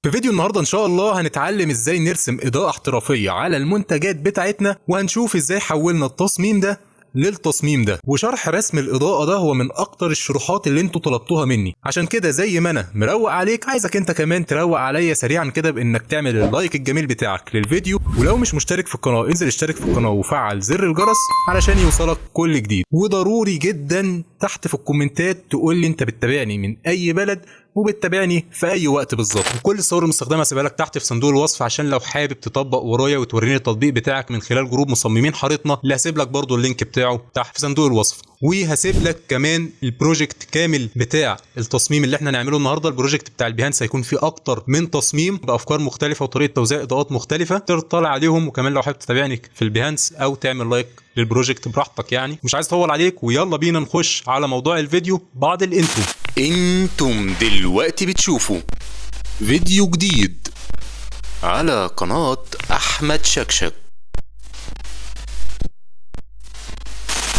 في فيديو النهارده ان شاء الله هنتعلم ازاي نرسم اضاءة احترافية على المنتجات بتاعتنا، وهنشوف ازاي حولنا التصميم ده للتصميم ده. وشرح رسم الاضاءة ده هو من اكتر الشروحات اللي انتوا طلبتوها مني، عشان كده زي ما انا مروق عليك عايزك انت كمان تروق عليا سريعا كده بانك تعمل اللايك الجميل بتاعك للفيديو، ولو مش مشترك في القناة انزل اشترك في القناة وفعل زر الجرس علشان يوصلك كل جديد. وضروري جدا تحت في الكومنتات تقول لي انت بتتابعني من اي بلد وبتتابعني في اي وقت بالظبط، وكل الصور المستخدمه هسيبها لك تحت في صندوق الوصف عشان لو حابب تطبق ورايا وتوريني التطبيق بتاعك من خلال جروب مصممين حارتنا اللي هسيب لك برضو اللينك بتاعه تحت في صندوق الوصف. وهسيب لك كمان البروجكت كامل بتاع التصميم اللي احنا نعمله النهارده. البروجكت بتاع البيهانس هيكون فيه اكتر من تصميم بافكار مختلفه وطريقه توزيع اضاءات مختلفه تطلع عليهم، وكمان لو حابب تتابعني في البيهانس او تعمل لايك للبروجكت براحتك. يعني مش عايز اطول عليك، ويلا بينا نخش على موضوع الفيديو بعد الانترو. انتم دلوقتي بتشوفوا فيديو جديد على قناة احمد شكشك.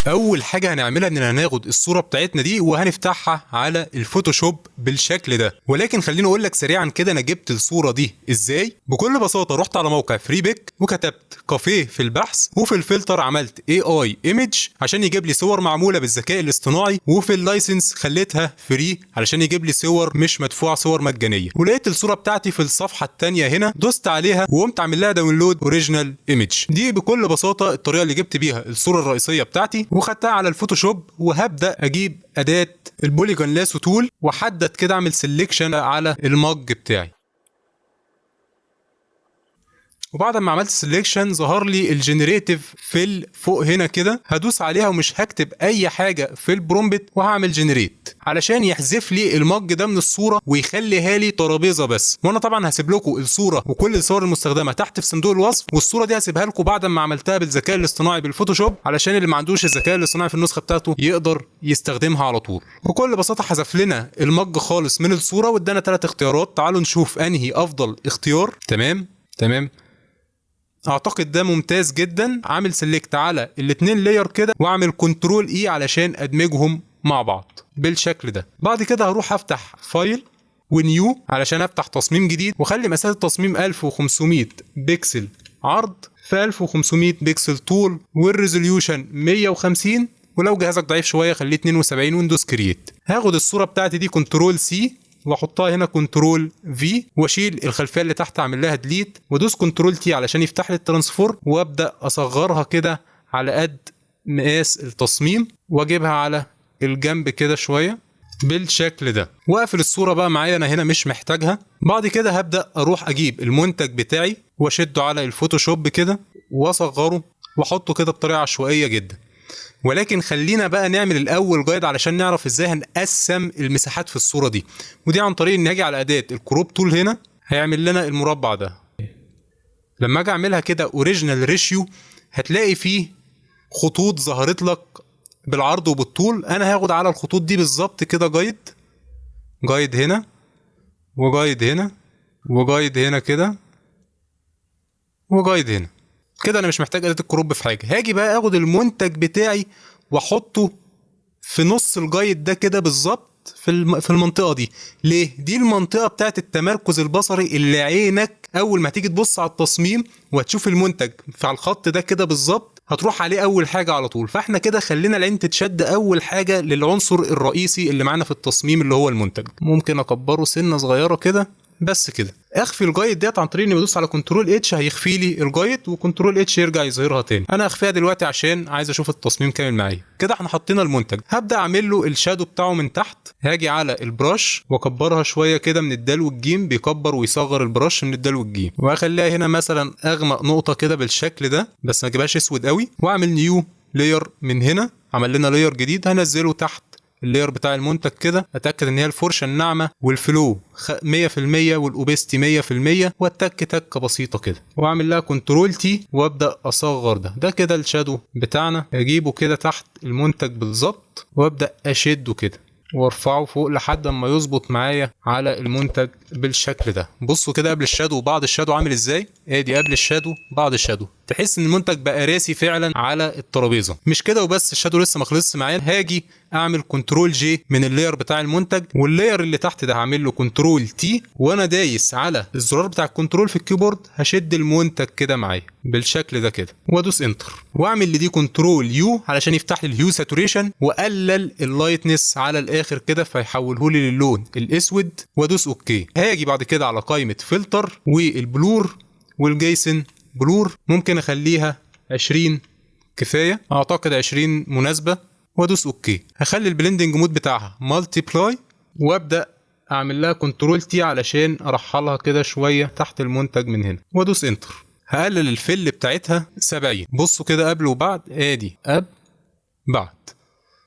اول حاجه هنعملها اننا هناخد الصوره بتاعتنا دي وهنفتحها على الفوتوشوب بالشكل ده. ولكن خليني اقول لك سريعا كده انا جبت الصوره دي ازاي. بكل بساطه رحت على موقع فريبيك وكتبت كافيه في البحث، وفي الفلتر عملت AI image عشان يجيب لي صور معموله بالذكاء الاصطناعي، وفي اللايسنس خليتها فري علشان يجيب لي صور مش مدفوعه، صور مجانيه. ولقيت الصوره بتاعتي في الصفحه الثانيه هنا، دوست عليها وقمت عامل لها داونلود اوريجينال ايمج. دي بكل بساطه الطريقه اللي جبت بيها الصوره الرئيسيه بتاعتي، وخدتها على الفوتوشوب وهبدا اجيب اداه البوليجون لاسو تول واحدد كده اعمل سيلكشن على المج بتاعي. وبعد ما عملت سيلكشن ظهر لي الجنريتيف فيل فوق هنا كده، هدوس عليها ومش هكتب اي حاجه في البرومبت وهعمل جنريت علشان يحذف لي المج ده من الصوره ويخليها لي ترابيزه بس. وانا طبعا هسيب لكم الصوره وكل الصور المستخدمه تحت في صندوق الوصف، والصوره دي هسيبها لكم بعد ما عملتها بالذكاء الاصطناعي بالفوتوشوب علشان اللي ما عندوش الذكاء الاصطناعي في النسخه بتاعته يقدر يستخدمها على طول. بكل بساطه حذف لنا المج خالص من الصوره وادانا 3 اختيارات. تعالوا نشوف انهي افضل اختيار. تمام اعتقد ده ممتاز جدا. عامل سيلكت على الاتنين لاير كده واعمل كنترول اي علشان ادمجهم مع بعض بالشكل ده. بعد كده هروح افتح فايل ونيو علشان افتح تصميم جديد، واخلي مساحه التصميم 1500 بكسل عرض في 1500 بكسل طول، والريزوليوشن 150، ولو جهازك ضعيف شويه خليه 72 ويندوز كرييت. هاخد الصوره بتاعتي دي كنترول سي واحطها هنا كنترول في، واشيل الخلفيه اللي تحت اعمل لها ديليت، وادوس كنترول تي علشان يفتح لي الترانسفورم، وابدا اصغرها كده على قد مقاس التصميم واجيبها على الجنب كده شويه بالشكل ده، واقفل الصوره بقى معايا انا هنا مش محتاجها. بعد كده هبدا اروح اجيب المنتج بتاعي واشده على الفوتوشوب كده واصغره واحطه كده بطريقه عشوائيه جدا. ولكن خلينا بقى نعمل الاول جايد علشان نعرف ازاي هنقسم المساحات في الصوره دي، ودي عن طريق ان هاجي على اداه الكروب تول هنا هيعمل لنا المربع ده. لما اجي اعملها كده اوريجينال ريشيو هتلاقي فيه خطوط ظهرت لك بالعرض وبالطول. انا هاخد على الخطوط دي بالظبط كده جايد هنا وجايد هنا وجايد هنا كده وجايد هنا كده. انا مش محتاج اداه الكروب في حاجه. هاجي بقى اخد المنتج بتاعي واحطه في نص الجايد ده كده بالظبط في المنطقه دي. ليه؟ دي المنطقه بتاعت التمركز البصري اللي عينك اول ما تيجي تبص على التصميم وهتشوف المنتج على الخط ده كده بالظبط هتروح عليه اول حاجه على طول. فاحنا كده خلينا العين تتشد اول حاجه للعنصر الرئيسي اللي معانا في التصميم اللي هو المنتج. ممكن اكبره سنه صغيره كده بس كده. اخفي الجايد ديت عن طريق اني بدوس على كنترول اتش هيخفي لي الجايد، وكنترول اتش يرجع يظهرها تاني. انا اخفيها دلوقتي عشان عايز اشوف التصميم كامل معايا. كده احنا حطينا المنتج. هبدا اعمل له الشادو بتاعه من تحت. هاجي على البراش واكبرها شويه كده من الدال والجيم، بيكبر ويصغر البراش من الدال والجيم، واخليها هنا مثلا اغمق نقطه كده بالشكل ده بس ما اجيبهاش اسود قوي، واعمل نيو لاير من هنا. عمل لنا لاير جديد هنزله تحت اللاير بتاع المنتج كده. اتاكد ان هي الفرشه الناعمه والفلو 100% والاوبستي 100%، واتك تكه بسيطه كده واعمل لها كنترول تي وابدا اصغر ده كده الشادو بتاعنا. اجيبه كده تحت المنتج بالظبط وابدا اشده كده وارفعه فوق لحد اما يظبط معايا على المنتج بالشكل ده. بصوا كده قبل الشادو وبعد الشادو عامل ازاي. ادي قبل الشادو بعد الشادو. تحس ان المنتج بقى راسي فعلا على الترابيزه. مش كده وبس، الشادو لسه ما خلصش معايا. هاجي اعمل كنترول جي من اللاير بتاع المنتج، واللاير اللي تحت ده هعمل له كنترول تي، وانا دايس على الزرار بتاع الكنترول في الكيبورد هشد المنتج كده معايا بالشكل ده كده، وادوس انتر، واعمل لدي كنترول يو علشان يفتح لي الهيو ساتوريشن، واقلل اللايتنس على الاخر كده فيحوله لي للون الاسود، وادوس اوكي. هاجي بعد كده على قائمه فلتر والبلور والجيسن بلور، ممكن اخليها 20 كفايه، اعتقد 20 مناسبه، وادوس اوكي. هخلي البلندنج مود بتاعها مالتيبلاي، وابدا اعمل لها كنترول تي علشان ارحلها كده شويه تحت المنتج من هنا، وادوس انتر. هقلل الفل بتاعتها 70. بصوا كده قبل وبعد، ادي قبل بعد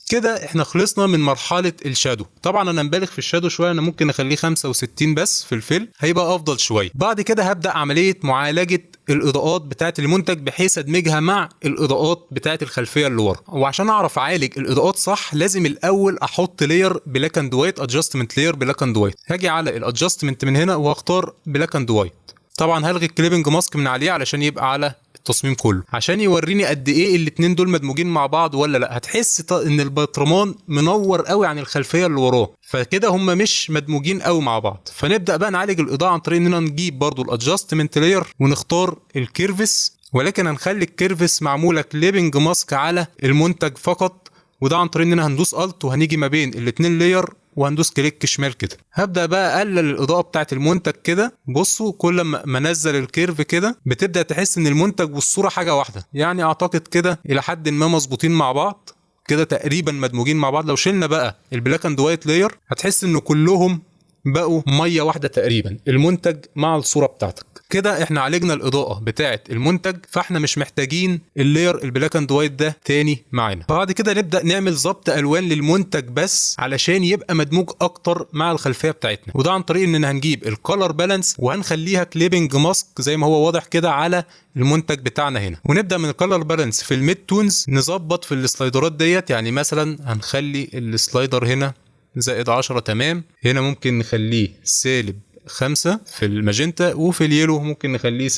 كده. احنا خلصنا من مرحله الشادو. طبعا انا مبالغ في الشادو شويه، انا ممكن اخليه 65 بس في الفيل، هيبقى افضل شويه. بعد كده هبدا عمليه معالجه الاضاءات بتاعه المنتج بحيث ادمجها مع الاضاءات بتاعه الخلفيه اللي ورا. وعشان اعرف اعالج الاضاءات صح لازم الاول احط لاير بلاك اند وايت، ادجستمنت لاير بلاك اند وايت. هاجي على الادجستمنت من هنا واختار بلاك اند وايت. طبعا هلغي الكليبنج ماسك من عليه علشان يبقى على التصميم كله، عشان يوريني قد ايه الاتنين دول مدموجين مع بعض ولا لا. هتحس ان البطرمان منور قوي عن الخلفيه اللي وراه، فكده هم مش مدموجين قوي مع بعض. فنبدا بقى نعالج الاضاءه عن طريق اننا نجيب برضو الادجستمنت لاير ونختار الكيرفس، ولكن هنخلي الكيرفس معموله كليبنج ماسك على المنتج فقط، وده عن طريق اننا هندوس الت وهنيجي ما بين الاتنين لاير وهندوس كليك شمال كده. هبدا بقى اقلل الاضاءه بتاعه المنتج كده. بصوا كل ما انزل الكيرف كده بتبدا تحس ان المنتج والصوره حاجه واحده، يعني اعتقد كده الى حد ما مظبوطين مع بعض كده، تقريبا مدموجين مع بعض. لو شلنا بقى البلاك اند وايت لاير هتحس ان كلهم بقوا ميه واحده تقريبا، المنتج مع الصوره بتاعتك. كده احنا عالجنا الاضاءه بتاعه المنتج، فاحنا مش محتاجين اللاير البلاك اند وايت ده تاني معانا. بعد كده نبدا نعمل ظبط الوان للمنتج بس علشان يبقى مدموج اكتر مع الخلفيه بتاعتنا، وده عن طريق اننا هنجيب الكالر بالانس وهنخليها كليبنج ماسك زي ما هو واضح كده على المنتج بتاعنا هنا. ونبدا من الكالر بالانس في الميد تونز نظبط في السلايدرات ديت، يعني مثلا هنخلي السلايدر هنا -10 تمام، هنا ممكن نخليه -5 في الماجنتا، وفي اليلو ممكن نخليه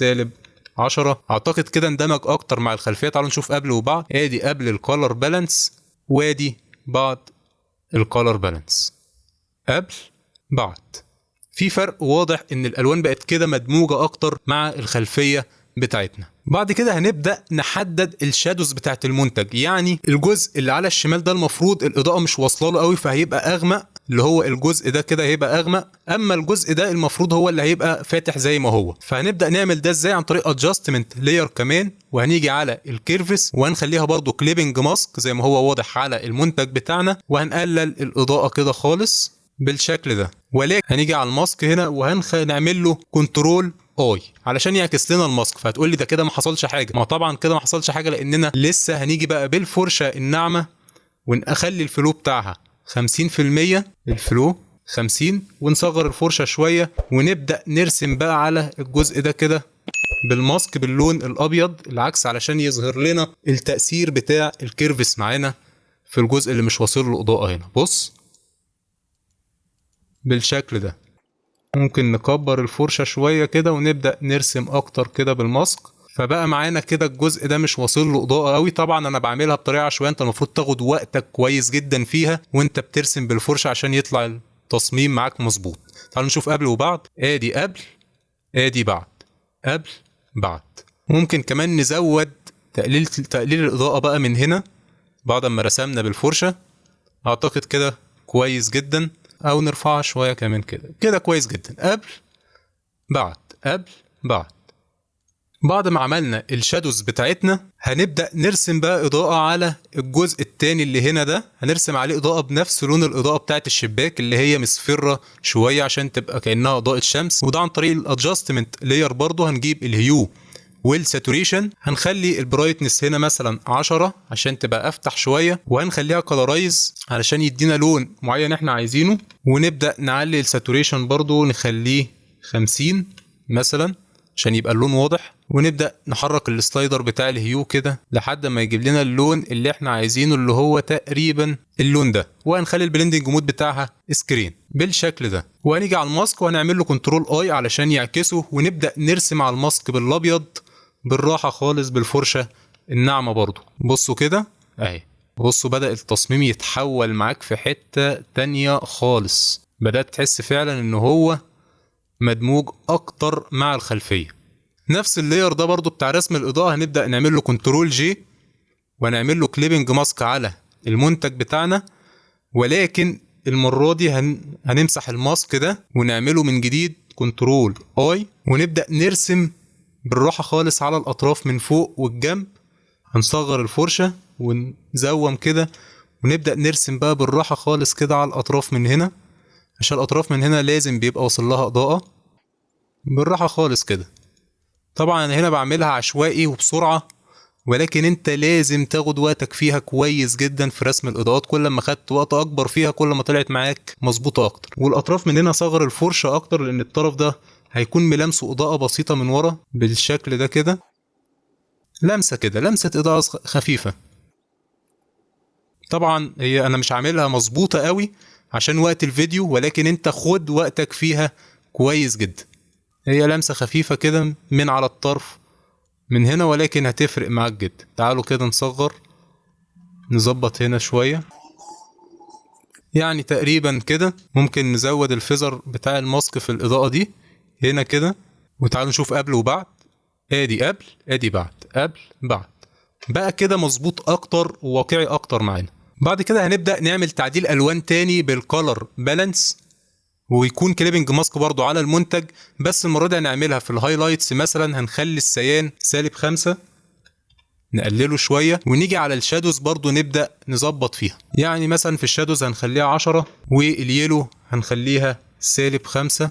-10. اعتقد كده اندمج اكتر مع الخلفيه. تعالوا نشوف قبل وبعد. ادي قبل الكالر بالانس، وادي بعد الكالر بالانس. قبل بعد في فرق واضح ان الالوان بقت كده مدموجه اكتر مع الخلفيه بتاعتنا. بعد كده هنبدا نحدد الشادوز بتاعت المنتج، يعني الجزء اللي على الشمال ده المفروض الاضاءه مش واصله له قوي فهيبقى اغمق، اللي هو الجزء ده كده هيبقى اغمق، اما الجزء ده المفروض هو اللي هيبقى فاتح زي ما هو. فهنبدا نعمل ده ازاي؟ عن طريق ادجستمنت لاير كمان، وهنيجي على الكيرفس وهنخليها برضو كليبنج ماسك زي ما هو واضح على المنتج بتاعنا، وهنقلل الاضاءه كده خالص بالشكل ده. ولكن هنيجي على الماسك هنا وهنعمل له كنترول اي علشان يعكس لنا الماسك. فهتقول لي ده كده ما حصلش حاجه. ما طبعا كده ما حصلش حاجه، لاننا لسه هنيجي بقى بالفرشه الناعمه ونخلي الفلو بتاعها 50%، الفلو 50، ونصغر الفرشه شويه ونبدا نرسم بقى على الجزء ده كده بالماسك باللون الابيض العكس علشان يظهر لنا التاثير بتاع الكيرفس معانا في الجزء اللي مش واصل له اضاءه هنا. بص بالشكل ده. ممكن نكبر الفرشة شوية كده ونبدأ نرسم أكتر كده بالماسك، فبقى معانا كده الجزء ده مش واصل له إضاءة قوي. طبعا أنا بعملها بطريقة عشوائية، أنت المفروض تاخد وقتك كويس جدا فيها وأنت بترسم بالفرشة عشان يطلع التصميم معاك مظبوط. تعالوا نشوف قبل وبعد. آدي قبل، آدي بعد، قبل بعد. ممكن كمان نزود تقليل الإضاءة بقى من هنا بعد ما رسمنا بالفرشة. أعتقد كده كويس جدا، او نرفعها شويه كمان كده كويس جدا. قبل بعد، قبل بعد. بعد ما عملنا الشادوز بتاعتنا هنبدا نرسم بقى اضاءه على الجزء التاني اللي هنا ده. هنرسم عليه اضاءه بنفس لون الاضاءه بتاعت الشباك اللي هي مصفره شويه عشان تبقى كانها اضاءه شمس، وده عن طريق الادجستمنت لاير. برضو هنجيب الهيو والساتوريشن، هنخلي البرايتنس هنا مثلا 10 عشان تبقى افتح شويه، وهنخليها كلارايز علشان يدينا لون معين احنا عايزينه. ونبدا نعلي الساتوريشن برضو نخليه 50 مثلا عشان يبقى اللون واضح، ونبدا نحرك السلايدر بتاع الهيو كده لحد ما يجيب لنا اللون اللي احنا عايزينه اللي هو تقريبا اللون ده. وهنخلي البلندنج مود بتاعها سكرين بالشكل ده. وهنيجي على الماسك وهنعمل له كنترول اي علشان يعكسه، ونبدا نرسم على الماسك بالابيض بالراحة خالص بالفرشة الناعمة برضو. بصوا كده اهي، بصوا بدأ التصميم يتحول معاك في حتة تانية خالص، بدأت تحس فعلا ان هو مدموج اكتر مع الخلفية. نفس اللاير ده برضو بتاع رسم الاضاءة هنبدأ نعمل له كنترول جي ونعمل له كليبنج ماسك على المنتج بتاعنا، ولكن المرة دي هنمسح الماسك ده ونعمله من جديد كنترول اي، ونبدأ نرسم بالراحة خالص على الاطراف من فوق والجنب. هنصغر الفرشة ونزوم كده ونبدأ نرسم بقى بالراحة خالص كده على الاطراف من هنا، عشان الاطراف من هنا لازم بيبقى وصل لها اضاءة. بالراحة خالص كده. طبعا هنا بعملها عشوائي وبسرعة، ولكن انت لازم تاخد وقتك فيها كويس جدا في رسم الاضاءات. كل ما خدت وقت اكبر فيها كل ما طلعت معاك مظبوطة اكتر. والاطراف من هنا صغر الفرشة اكتر، لان الطرف ده هيكون ملامسه اضاءة بسيطة من ورا بالشكل ده كده، لمسة كده، لمسة اضاءة خفيفة. طبعا هي انا مش عاملها مظبوطة قوي عشان وقت الفيديو، ولكن انت خد وقتك فيها كويس جدا. هي لمسة خفيفة كده من على الطرف من هنا، ولكن هتفرق معاك جدا. تعالوا كده نصغر، نظبط هنا شوية يعني تقريبا كده. ممكن نزود الفيزر بتاع الماسك في الإضاءة دي هنا كده. وتعالوا نشوف قبل وبعد، ادي قبل ادي بعد، قبل بعد، بقى كده مظبوط اكتر وواقعي اكتر معانا. بعد كده هنبدأ نعمل تعديل الوان تاني بالكولر بالانس، ويكون كليبنج ماسك برضو على المنتج، بس المرة دي هنعملها في الهايلايتس. مثلا هنخلي السيان -5، نقلله شوية، ونيجي على الشادوز برضو نبدأ نظبط فيها. يعني مثلا في الشادوز هنخليها 10، واليلو هنخليها -5.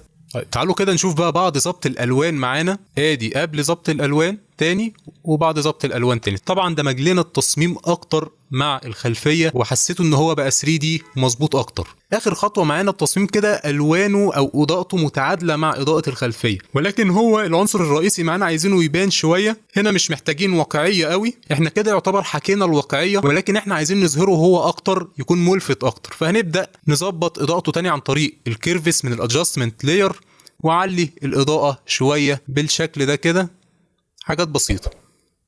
تعالوا كده نشوف بقى بعض ظبط الالوان معانا. ادي قبل ظبط الالوان تاني وبعد ظبط الالوان تاني. طبعا دمج لنا التصميم اكتر مع الخلفيه، وحسيته ان هو بقى 3 دي مظبوط اكتر. اخر خطوه معانا التصميم كده الوانه او اضاءته متعادله مع اضاءه الخلفيه، ولكن هو العنصر الرئيسي معانا عايزينه يبان شويه. هنا مش محتاجين واقعيه قوي، احنا كده يعتبر حكينا الواقعيه، ولكن احنا عايزين نظهره هو اكتر، يكون ملفت اكتر. فهنبدا نظبط اضاءته تاني عن طريق الكيرفس من الادجستمنت لاير، وعلي الاضاءه شويه بالشكل ده كده، حاجات بسيطه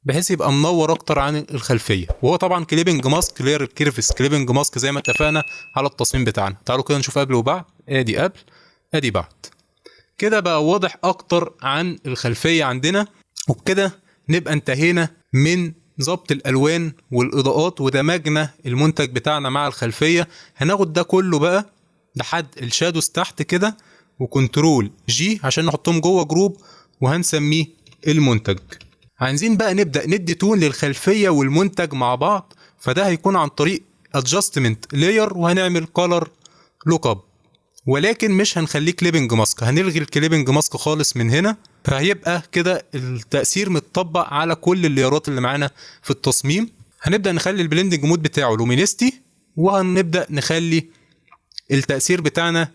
بحيث يبقى منور اكتر عن الخلفيه. وهو طبعا كليبنج ماسك لاير الكيرفس كليبنج ماسك زي ما اتفقنا على التصميم بتاعنا. تعالوا كده نشوف قبل وبعد، ادي قبل ادي بعد. كده بقى واضح اكتر عن الخلفيه عندنا. وبكده نبقى انتهينا من ظبط الالوان والاضاءات ودمجنا المنتج بتاعنا مع الخلفيه. هناخد ده كله بقى لحد الشادوز تحت كده، وكنترول جي عشان نحطهم جوه جروب، وهنسميه المنتج. عايزين بقى نبدأ ندي تون للخلفية والمنتج مع بعض، فده هيكون عن طريق adjustment layer، وهنعمل color lookup، ولكن مش هنخليه كليبنج ماسك، هنلغي الكليبنج ماسك خالص من هنا. فهيبقى كده التأثير متطبق على كل الليارات اللي معانا في التصميم. هنبدأ نخلي البلندنج مود بتاعه لومينيستي، وهنبدأ نخلي التأثير بتاعنا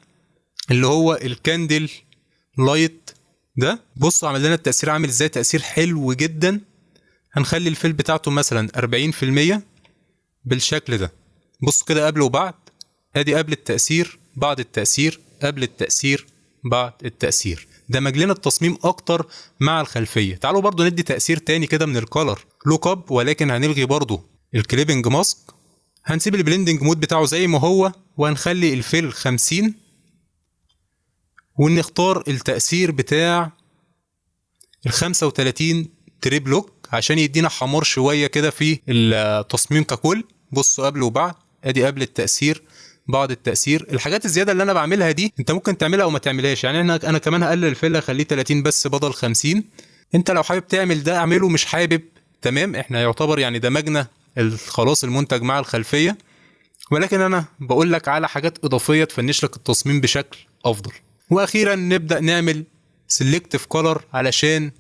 اللي هو الكاندل لايت ده. بصوا عمل لنا التأثير عامل ازاي، تأثير حلو جدا. هنخلي الفيل بتاعته مثلا 40% بالشكل ده. بصوا كده قبل وبعد، ادي قبل التأثير بعد التأثير، قبل التأثير بعد التأثير. دمج لنا التصميم اكتر مع الخلفية. تعالوا برضو ندي تأثير تاني كده من الكولر لوك اب، ولكن هنلغي برضو الكليبنج ماسك. هنسيب البلندنج مود بتاعه زي ما هو، وهنخلي الفيل 50، ونختار التأثير بتاع 35 تري بلوك عشان يدينا حمار شوية كده في التصميم ككل. بصوا قبل وبعد، ادي قبل التأثير بعد التأثير. الحاجات الزيادة اللي انا بعملها دي انت ممكن تعملها او ما تعملهاش. يعني انا كمان هقلل الفيل اخليه 30 بس بدل 50. انت لو حابب تعمل ده اعمله، مش حابب تمام. احنا يعتبر يعني دمجنا خلاص المنتج مع الخلفية، ولكن انا بقول لك على حاجات اضافية تفنش لك التصميم بشكل افضل. واخيرا نبدأ نعمل سيلكتيف كولر علشان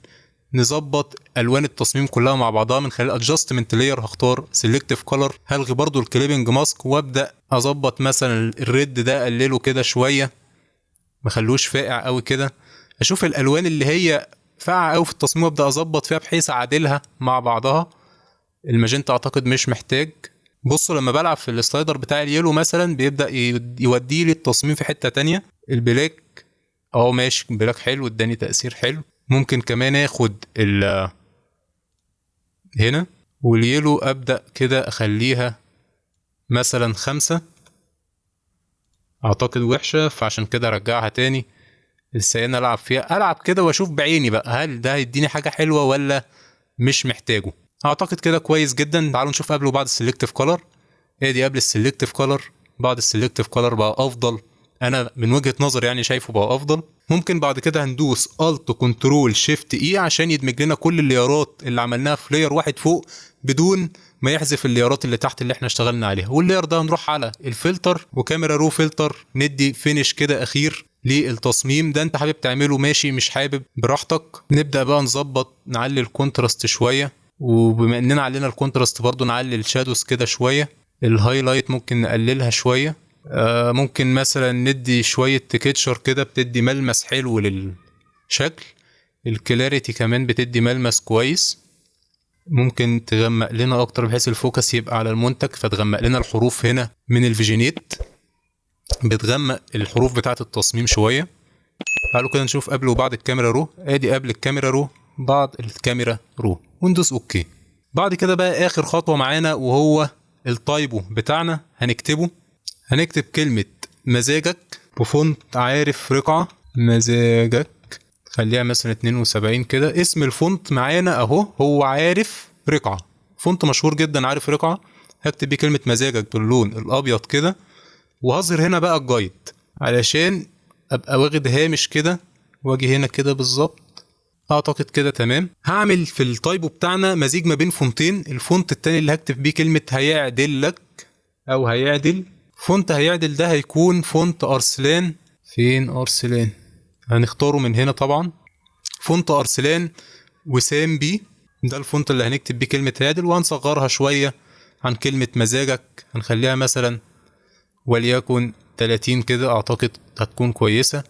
نظبط الوان التصميم كلها مع بعضها. من خلال ادجستمنت لاير هختار سيلكتيف كولر، هلغي برضو الكليبنج ماسك، وابدا اظبط مثلا الريد ده اقلله كده شويه، ما خلوش فاقع قوي كده. اشوف الالوان اللي هي فاقعه قوي في التصميم وابدا اظبط فيها بحيث اعادلها مع بعضها. الماجنتا اعتقد مش محتاج. بصوا لما بلعب في السلايدر بتاع اليلو مثلا بيبدا يودي لي التصميم في حته تانية. البلاك ماشي، البلاك حلو اداني تأثير حلو. ممكن كمان اخد هنا، واليلو ابدأ كده اخليها مثلا 5. اعتقد وحشة، فعشان كده ارجعها تاني. السيانة العب فيها، العب كده واشوف بعيني بقى هل ده هيديني حاجة حلوة ولا مش محتاجه. اعتقد كده كويس جدا. تعالوا نشوف قبل وبعد السلكتيف كولر. ادي قبل السلكتيف كولر، بعد السلكتيف كولر بقى افضل. انا من وجهة نظر يعني شايفه بقى افضل. ممكن بعد كده هندوس الت كنترول شيفت اي عشان يدمج لنا كل الليارات اللي عملناها في لاير واحد فوق بدون ما يحذف الليارات اللي تحت اللي احنا اشتغلنا عليها. واللاير ده هنروح على الفلتر وكاميرا رو فلتر، ندي فينش كده اخير للتصميم ده. انت حابب تعمله ماشي، مش حابب براحتك. نبدأ بقى نظبط، نعلي الكونتراست شوية، وبما اننا علينا الكونتراست برضو نعلي الشادوز كده شوية. الهايلايت ممكن نقللها شوية. ممكن مثلا ندي شوية تكتشر كده بتدي ملمس حلو للشكل. الكلاريتي كمان بتدي ملمس كويس. ممكن تغمق لنا اكتر بحيث الفوكس يبقى على المنتج، فتغمق لنا الحروف هنا من الفيجينيت، بتغمق الحروف بتاعة التصميم شوية. تعالوا كده نشوف قبل وبعد الكاميرا رو. ادي قبل الكاميرا رو، بعد الكاميرا رو، وندوس اوكي. بعد كده بقى اخر خطوة معانا وهو التايبو بتاعنا. هنكتب كلمة مزاجك بفونت عارف رقعة. مزاجك خليها مثلا 72 كده. اسم الفونت معانا اهو هو عارف رقعة، فونت مشهور جدا عارف رقعة. هكتب بيه كلمة مزاجك باللون الابيض كده، وهظهر هنا بقى الجايد علشان ابقى واخد هامش كده، واجي هنا كده بالظبط. اعتقد كده تمام. هعمل في التايبو بتاعنا مزيج ما بين فونتين. الفونت التاني اللي هكتب بيه كلمة هيعدل لك او هيعدل، فونت هيعدل ده هيكون فونت ارسلان. فين ارسلان؟ هنختاره من هنا طبعا. فونت ارسلان وسام بي، ده الفونت اللي هنكتب بيه كلمة هيعدل. وهنصغرها شوية عن كلمة مزاجك، هنخليها مثلا وليكن 30 كده، اعتقد هتكون كويسة.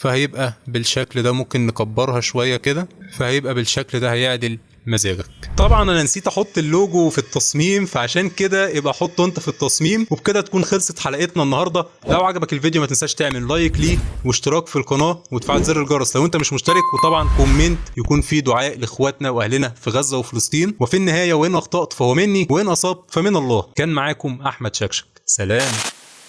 فهيبقى بالشكل ده. ممكن نكبرها شوية كده، فهيبقى بالشكل ده هيعدل مزاجك. طبعا انا نسيت احط اللوجو في التصميم، فعشان كده يبقى حطه انت في التصميم. وبكده تكون خلصت حلقتنا النهارده. لو عجبك الفيديو ما تنساش تعمل لايك ليه واشتراك في القناه وتفعل زر الجرس لو انت مش مشترك. وطبعا كومنت يكون فيه دعاء لاخواتنا واهلنا في غزه وفلسطين. وفي النهايه، وان اخطات فهو مني وان اصبت فمن الله. كان معاكم احمد شكشك، سلام.